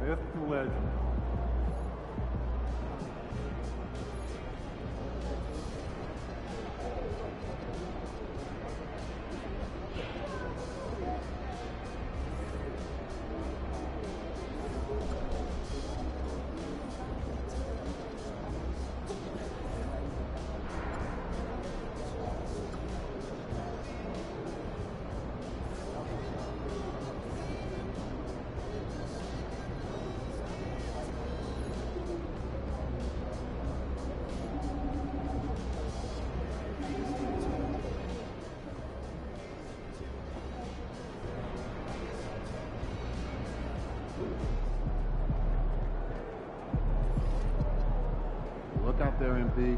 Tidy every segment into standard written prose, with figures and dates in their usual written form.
myth to legend. Look out there, MP.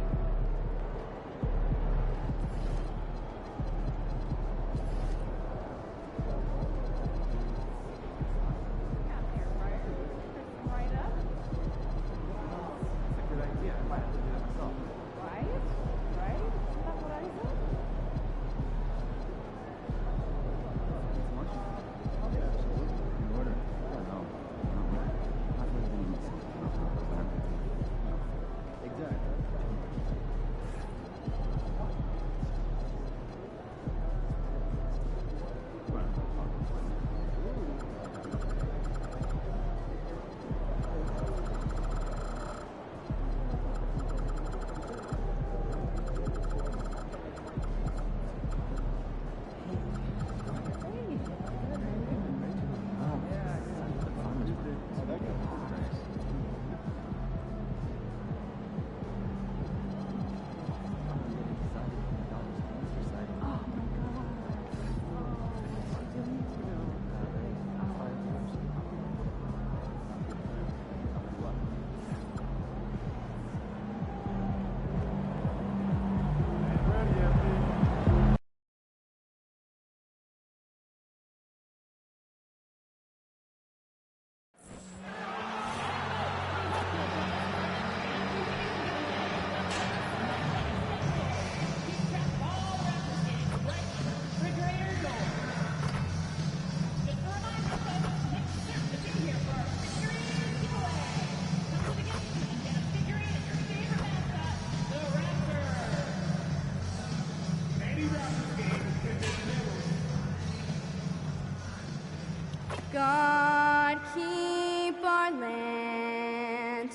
God keep our land,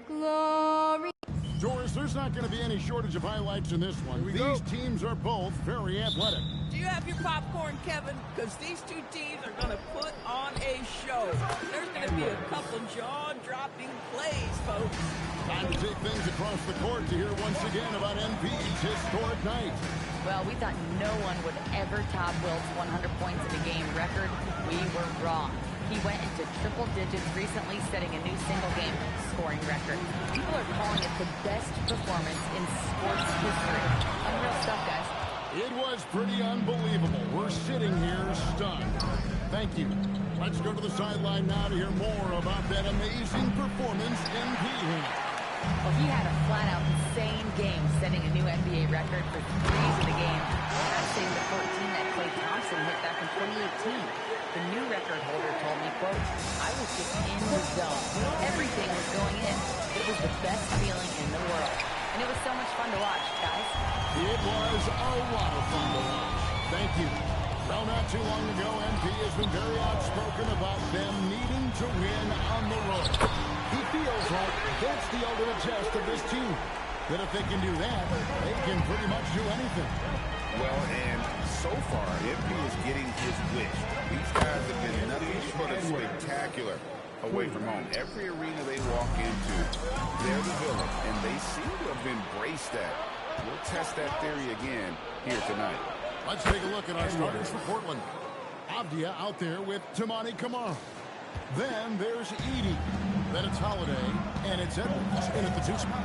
glory. Doris, there's not going to be any shortage of highlights in this one. These teams are both very athletic. Do you have your popcorn, Kevin? Because these two teams are going to put on a show. There's going to be a couple jaw-dropping plays, folks. Time to take things across the court to hear once again about NP's historic night. Well, we thought no one would ever top Wilt's 100 points in a game record. We were wrong. He went into triple digits recently, setting a new single-game scoring record. People are calling it the best performance in sports history. Unreal stuff, guys. It was pretty unbelievable. We're sitting here stunned. Thank you. Let's go to the sideline now to hear more about that amazing performance NP had. Well, he had a flat-out insane game, setting a new NBA record for threes in the game. That's same the 14 that Klay Thompson hit back in 2018. The new record holder told me, quote, "I was just in the zone. Everything was going in. It was the best feeling in the world." And it was so much fun to watch, guys. It was a lot of fun to watch. Thank you. Well, not too long ago, MP has been very outspoken about them needing to win on the road. He feels like that's the ultimate test of this team. That if they can do that, they can pretty much do anything. Well, and so far, MP is getting his wish. These guys have been nothing short of spectacular away from home. Every arena they walk into, they're the villain, and they seem to have embraced that. We'll test that theory again here tonight. Let's take a look at our starters for Portland. Avdia out there with Tamani Kamara. Then there's Edey. Then it's Holiday, and it's Edwards in at the 2 spot.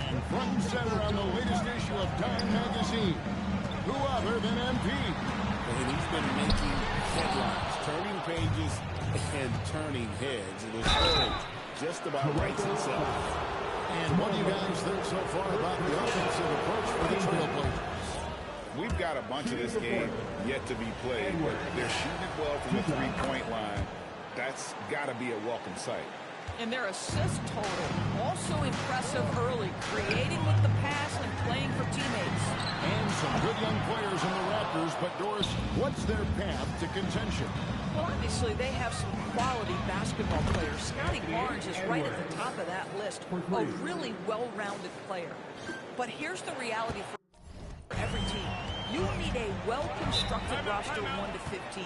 And front and center on the latest issue of Time Magazine, who other than MP? And he's been making headlines, turning pages, and turning heads. And his story just about writes itself. And what do you guys think so far about the offensive approach for the Trailblazers? We've got a bunch of this game yet to be played, but they're shooting it well from the three-point line. That's got to be a welcome sight. And their assist total, also impressive early, creating with the pass and playing for teammates. And some good young players in the Raptors, but Doris, what's their path to contention? Well, obviously, they have some quality basketball players. Scotty Barnes is right at the top of that list, a really well-rounded player. But here's the reality for every team. You need a well-constructed roster 1 to 15,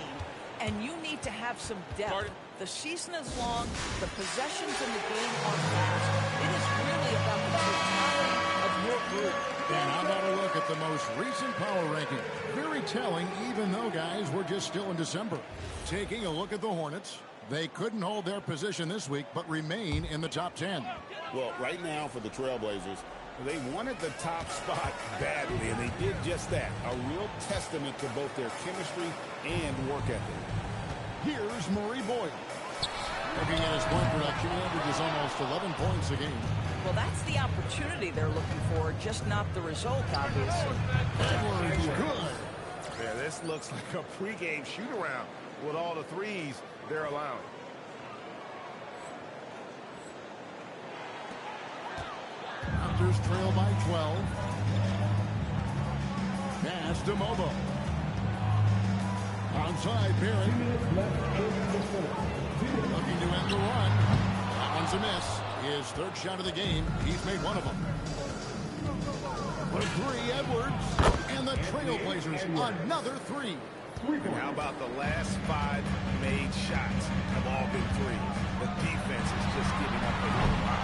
and you need to have some depth. The season is long. The possessions in the game are fast. It is really about the totality of your group. And how about a look at the most recent power ranking? Very telling, even though, guys, we're just still in December. Taking a look at the Hornets. They couldn't hold their position this week, but remain in the top 10. Well, right now for the Trailblazers, they wanted the top spot badly, and they did just that. A real testament to both their chemistry and work ethic. Here's Murray Boyle. Looking at his point production, he averages almost 11 points a game. Well, that's the opportunity they're looking for, just not the result, obviously. Edwards, good. Yeah, this looks like a pregame shoot-around with all the threes they're allowing. Raptors trail by 12. Pass to Mobo. Onside, Perry. Looking to end the run. That one's a miss. His third shot of the game. He's made one of them. For three, Edwards. And the Trailblazers, another three. And how about the last 5 made shots have all been threes? The defense is just giving up a little lot.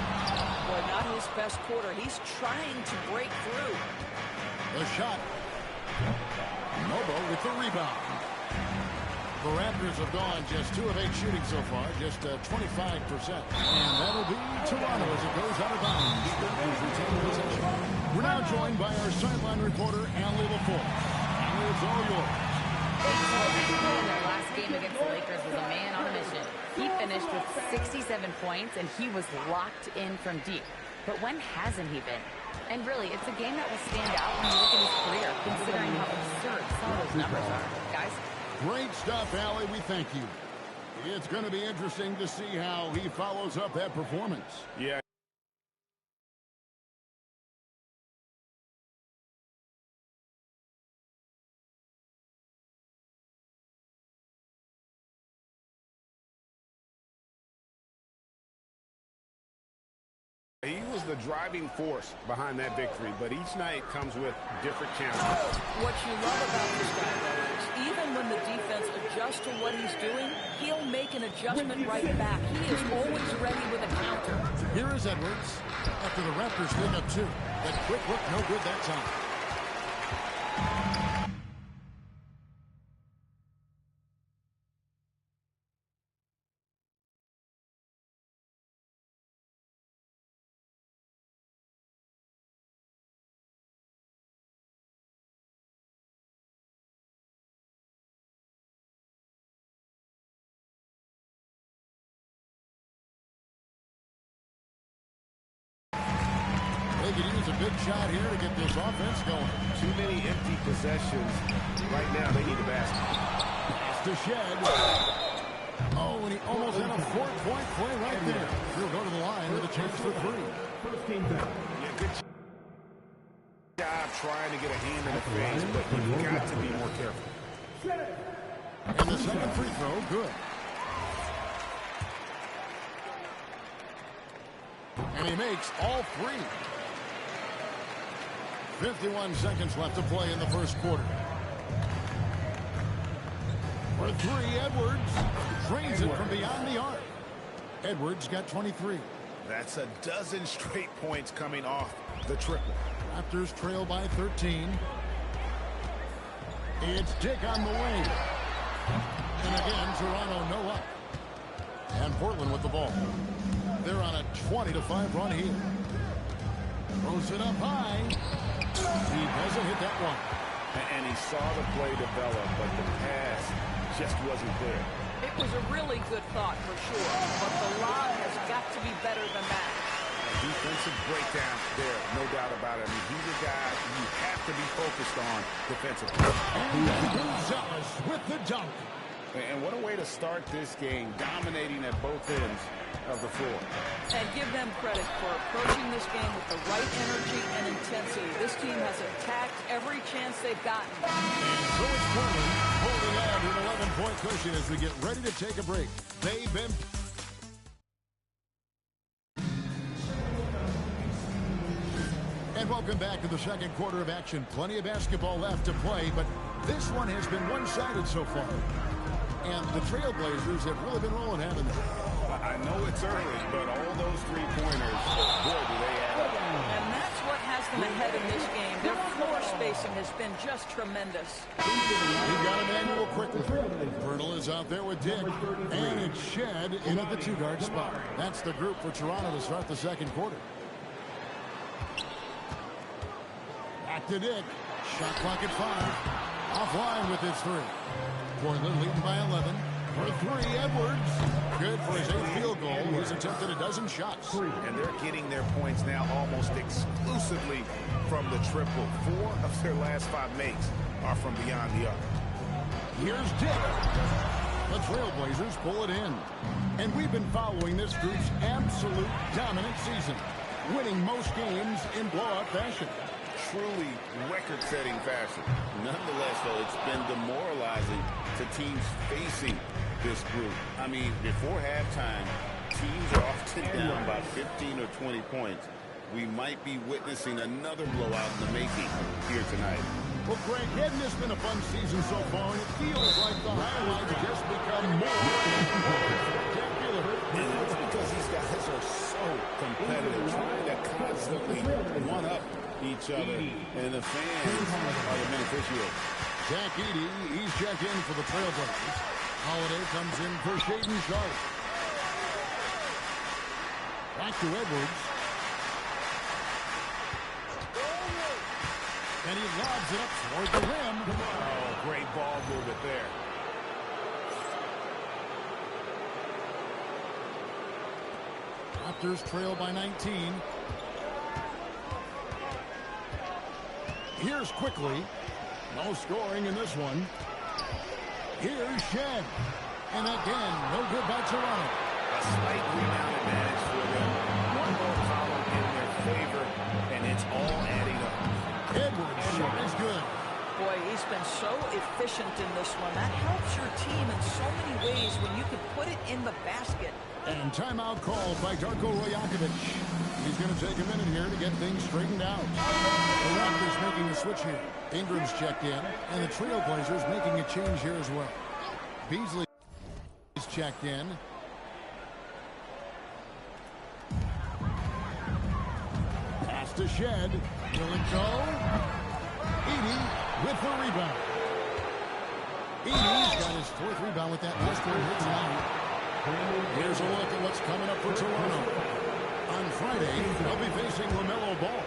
Boy, not his best quarter. He's trying to break through. The shot. Mobo with the rebound. The Raptors have gone just 2 of 8 shooting so far, just 25%. And that'll be Toronto as it goes out of bounds. Raptors retain possession. We're now joined by our sideline reporter, Allie LaForce. Allie, it's all yours. In their last game against the Lakers was a man on a mission. He finished with 67 points, and he was locked in from deep. But when hasn't he been? And really, it's a game that will stand out when you look at his career, considering how absurd some of those numbers are. Guys? Great stuff, Allie. We thank you. It's going to be interesting to see how he follows up that performance. Yeah. He was the driving force behind that victory, but each night comes with different challenges. What you love about this guy, though, is even when the defense adjusts to what he's doing, he'll make an adjustment right back. He is always ready with a counter. Here is Edwards after the Raptors pick up 2. That quick look, no good that time. They could use a big shot here to get this offense going. Too many empty possessions. Right now, they need a basket. Pass to Shed. Oh, and he almost had a 4-point play right there. He'll go to the line with a chance for 3. Yeah, good job trying to get a hand in the face, but you've got to be more careful. And the second free throw, good. And he makes all 3. 51 seconds left to play in the first quarter. For 3, Edwards drains it from beyond the arc. Edwards got 23. That's a dozen straight points coming off the triple. Raptors trail by 13. It's Dick on the wing. And again, Toronto no up. And Portland with the ball. They're on a 20-5 run here. Throws it up high. He doesn't hit that one. And he saw the play develop, but the pass just wasn't there. It was a really good thought for sure, but the lob has got to be better than that. Defensive breakdown there, no doubt about it. I mean, he's a guy you have to be focused on defensively. And Gonzalez with the dunk. And what a way to start this game, dominating at both ends of the floor. And give them credit for approaching this game with the right energy and intensity. This team has attacked every chance they've gotten. And so it's Portland holding on to an 11-point cushion as we get ready to take a break. They've been... And welcome back to the second quarter of action. Plenty of basketball left to play, but this one has been one-sided so far. And the Trailblazers have really been rolling, haven't they? I know it's early, but all those three-pointers, boy, do they add up. And that's what has them ahead in this game. Their floor spacing has been just tremendous. He got Emmanuel quickly. Bertle is out there with Dick. And it's Shed in at the two-guard spot. That's the group for Toronto to start the second quarter. Back to Dick. Shot clock at 5. Offline with his three. Portland leading by 11. For three, Edwards. Good for his 8th field goal. He's attempted a dozen shots. And they're getting their points now almost exclusively from the triple. 4 of their last 5 makes are from beyond the arc. Here's Dick. The Trailblazers pull it in. And we've been following this group's absolute dominant season, winning most games in blowout fashion. Truly record-setting fashion. Nonetheless, though, it's been demoralizing to teams facing this group. I mean, before halftime, teams are often down by 15 or 20 points. We might be witnessing another blowout in the making here tonight. Well, Greg, hadn't this been a fun season so far? And it feels like the highlights just become more and more spectacular. And it's because these guys are so competitive, trying to constantly one-up each other, and the fans are the beneficiaries. Zach Edey, he's checked in for the Trailblazers. Holiday comes in for Shaden Sharp. Back to Edwards. And he lobs it up toward the rim. Oh, great ball movement there. Raptors trail by 19. Here's quickly. No scoring in this one. Here's Shed. And again, no good by Toronto. A slight rebound advantage for them. One more column in their favor, and it's all adding up. Edwards' shot is good. Boy, he's been so efficient in this one. That helps your team in so many ways when you can put it in the basket. And timeout called by Darko Rajakovic. He's going to take a minute here to get things straightened out. The Raptors making a switch here. Ingram's checked in, and the Trailblazers making a change here as well. Beasley is checked in. Pass to Shed. Will it go? Edey with the rebound. Edey's got his 4th rebound with that last one hit tonight. Here's a look at what's coming up for Toronto. On Friday, they'll be facing LaMelo Ball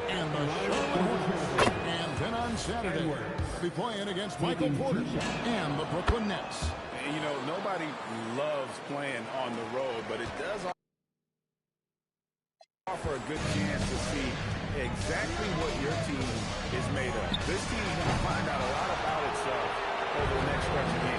and the Charlotte Hornets. And then on Saturday, they'll be playing against Michael Porter and the Brooklyn Nets. And, you know, nobody loves playing on the road, but it does offer a good chance to see exactly what your team is made of. This team is going to find out a lot about itself over the next stretch of games.